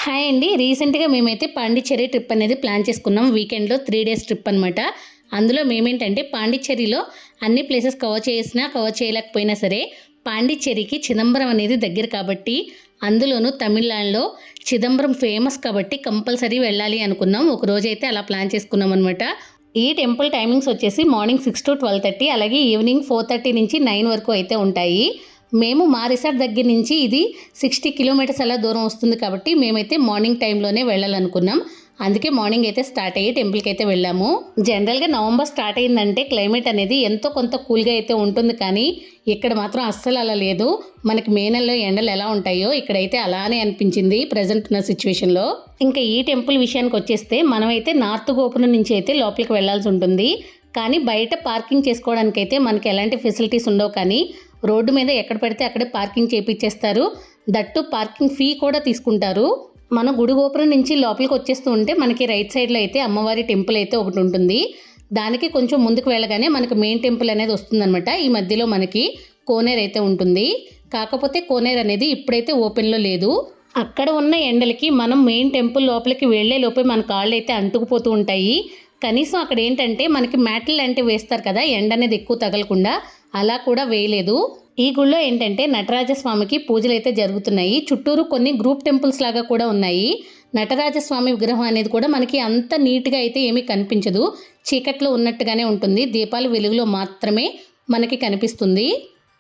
Hi అండి. రీసెంట్‌గా మేమైతే పాండిచ్చేరి ట్రిప్ అనేది ప్లాన్ చేసుకున్నాం. వీకెండ్‌లో 3 డేస్ ట్రిప్ అనమాట. అందులో మేమేంటంటే పాండిచ్చేరిలో అన్ని ప్లేసెస్ కవర్ చేసినా, కవర్ చేయలేకపోయినా సరే పాండిచ్చేరికి చిదంబరం అనేది దగ్గర కాబట్టి, అందులోనూ తమిళనాడులో చిదంబరం ఫేమస్ కాబట్టి కంపల్సరీ వెళ్ళాలి అనుకున్నాం. ఒకరోజైతే అలా ప్లాన్ చేసుకున్నాం అనమాట. ఈ టెంపుల్ టైమింగ్స్ వచ్చేసి మార్నింగ్ 6 to 12:30 అలాగే ఈవినింగ్ 4:30 నుంచి 9 వరకు అయితే ఉంటాయి. మేము మా రిసార్ట్ దగ్గర నుంచి ఇది 60 కిలోమీటర్స్ అలా దూరం వస్తుంది కాబట్టి మేమైతే మార్నింగ్ టైంలోనే వెళ్ళాలనుకున్నాం. అందుకే మార్నింగ్ అయితే స్టార్ట్ అయ్యి టెంపుల్కి అయితే వెళ్ళాము. జనరల్గా నవంబర్ స్టార్ట్ అయిందంటే క్లైమేట్ అనేది ఎంతో కొంత కూల్గా అయితే ఉంటుంది, కానీ ఇక్కడ మాత్రం అస్సలు అలా లేదు. మనకి మే నెలలో ఎండలు ఎలా ఉంటాయో ఇక్కడైతే అలానే అనిపించింది ప్రజెంట్ ఉన్న సిచ్యువేషన్లో. ఇంకా ఈ టెంపుల్ విషయానికి వచ్చేస్తే మనమైతే నార్త్ గోపురం నుంచి అయితే లోపలికి వెళ్లాల్సి ఉంటుంది. కానీ బయట పార్కింగ్ చేసుకోవడానికైతే మనకి ఎలాంటి ఫెసిలిటీస్ ఉండవు, కానీ రోడ్డు మీద ఎక్కడ పడితే అక్కడే పార్కింగ్ చేయించేస్తారు. దట్టు పార్కింగ్ ఫీ కూడా తీసుకుంటారు. మన గుడి గోపురం నుంచి లోపలికి వచ్చేస్తూ ఉంటే మనకి రైట్ సైడ్లో అయితే అమ్మవారి టెంపుల్ అయితే ఒకటి ఉంటుంది. దానికి కొంచెం ముందుకు వెళ్ళగానే మనకి మెయిన్ టెంపుల్ అనేది వస్తుందన్నమాట. ఈ మధ్యలో మనకి కోనేరు అయితే ఉంటుంది. కాకపోతే కోనేరు అనేది ఇప్పుడైతే ఓపెన్లో లేదు. అక్కడ ఉన్న ఎండలకి మనం మెయిన్ టెంపుల్ లోపలికి వెళ్లే లోపే మన కాళ్ళు అయితే అంటుకుపోతూ ఉంటాయి. కనీసం అక్కడ ఏంటంటే మనకి మ్యాట్లు లాంటివి వేస్తారు కదా, ఎండ అనేది ఎక్కువ తగలకుండా, అలా కూడా వేయలేదు. ఈ గుళ్ళో ఏంటంటే నటరాజస్వామికి పూజలు అయితే జరుగుతున్నాయి. చుట్టూరు కొన్ని గ్రూప్ టెంపుల్స్ లాగా కూడా ఉన్నాయి. నటరాజస్వామి విగ్రహం అనేది కూడా మనకి అంత నీట్గా అయితే ఏమీ కనిపించదు. చీకట్లో ఉన్నట్టుగానే ఉంటుంది. దీపాలు వెలుగులో మాత్రమే మనకి కనిపిస్తుంది.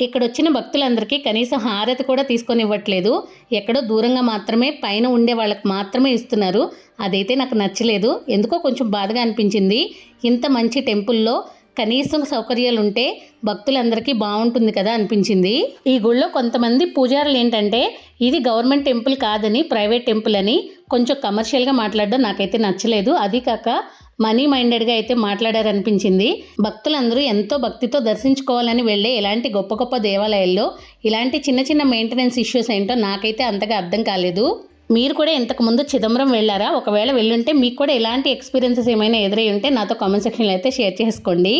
ఇక్కడ వచ్చిన భక్తులందరికీ కనీసం హారతి కూడా తీసుకొని ఇవ్వట్లేదు. ఎక్కడో దూరంగా మాత్రమే పైన ఉండే వాళ్ళకి మాత్రమే ఇస్తున్నారు. అదైతే నాకు నచ్చలేదు. ఎందుకో కొంచెం బాధగా అనిపించింది. ఇంత మంచి టెంపుల్లో కనీసం సౌకర్యాలు ఉంటే భక్తులందరికీ బాగుంటుంది కదా అనిపించింది. ఈ గుళ్ళో కొంతమంది పూజారులు ఏంటంటే ఇది గవర్నమెంట్ టెంపుల్ కాదని ప్రైవేట్ టెంపుల్ అని కొంచెం కమర్షియల్గా మాట్లాడడం నాకైతే నచ్చలేదు. అది కాక మనీ మైండెడ్గా అయితే మాట్లాడారనిపించింది. భక్తులందరూ ఎంతో భక్తితో దర్శించుకోవాలని వెళ్ళే ఇలాంటి గొప్ప గొప్ప దేవాలయాల్లో ఇలాంటి చిన్న చిన్న మెయింటెనెన్స్ ఇష్యూస్ ఏంటో నాకైతే అంతగా అర్థం కాలేదు. మీరు కూడా ఇంతకుముందు చిదంబరం వెళ్ళారా? ఒకవేళ వెళ్ళుంటే మీకు కూడా ఇలాంటి ఎక్స్పీరియన్సెస్ ఏమైనా ఎదురై ఉంటే నాతో కామెంట్ సెక్షన్లో అయితే షేర్ చేసుకోండి.